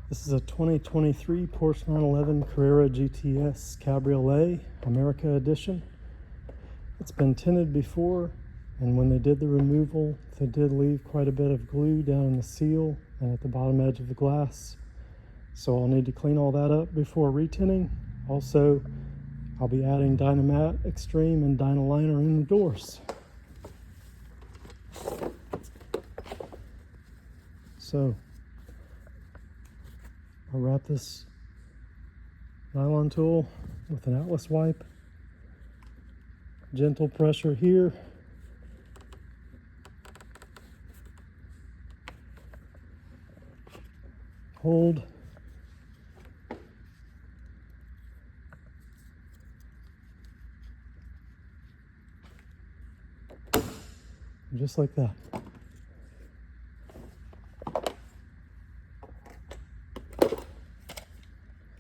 This is a 2023 Porsche 911 Carrera GTS Cabriolet America Edition. It's been tinted before, and when they did the removal, they did leave quite a bit of glue down in the seal and at the bottom edge of the glass. So I'll need to clean all that up before retinting. Also, I'll be adding Dynamat, Extreme, and Dynaliner in the doors. So I'll wrap this nylon tool with an Atlas wipe. Gentle pressure here. Hold. Just like that.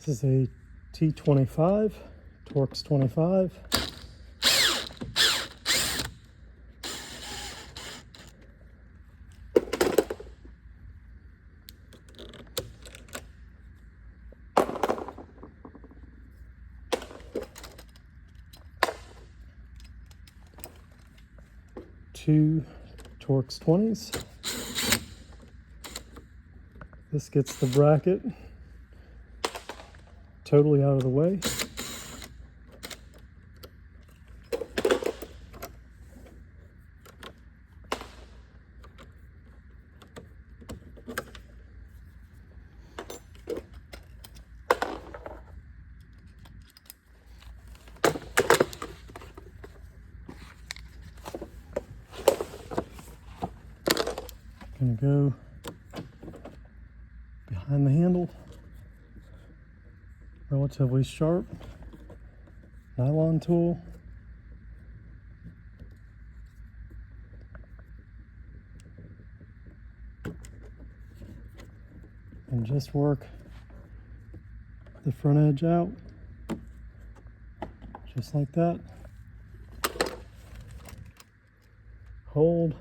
This is a T25, Torx 25. Two Torx 20s. This gets the bracket totally out of the way. Gonna go behind the handle. Relatively sharp nylon tool. And just work the front edge out, just like that. Hold.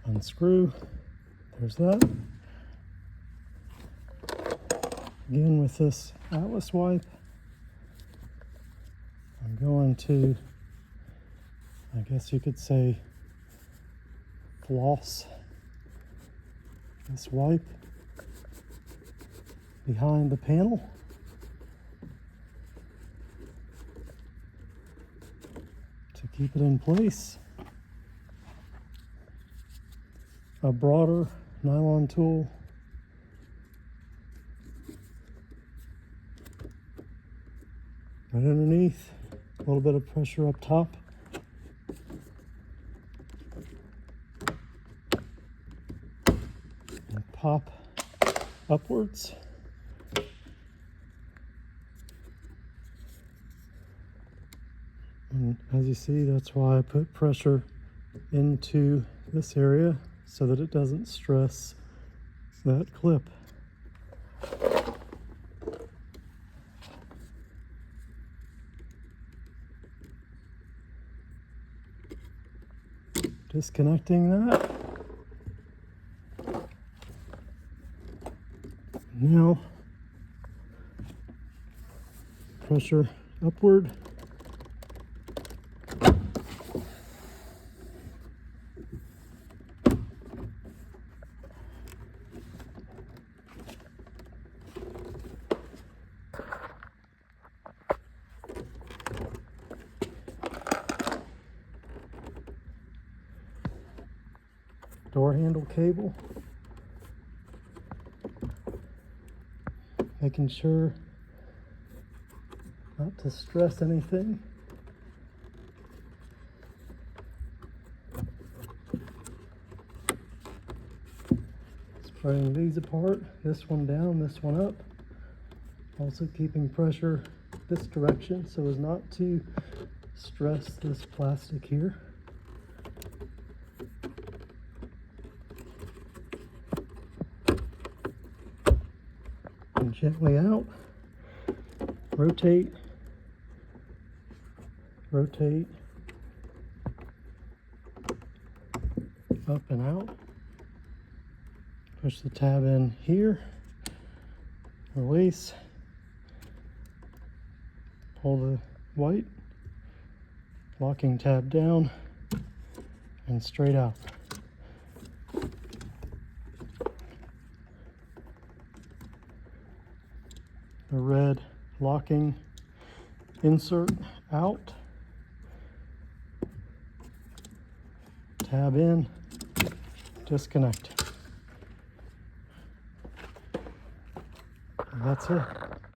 Unscrew. There's that. Again with this Atlas wipe, I'm going to, I guess you could say, floss this wipe behind the panel. To keep it in place. A broader nylon tool right underneath, a little bit of pressure up top. And pop upwards. And as you see, that's why I put pressure into this area, so that it doesn't stress that clip. Disconnecting that. Now, pressure upward. Door handle cable, making sure not to stress anything. Spraying these apart, this one down, this one up. Also keeping pressure this direction so as not to stress this plastic here. gently out, rotate, rotate, up and out, push the tab in here, release, pull the white, locking tab down, and straight out. The red locking insert out, tab in, disconnect. And that's it.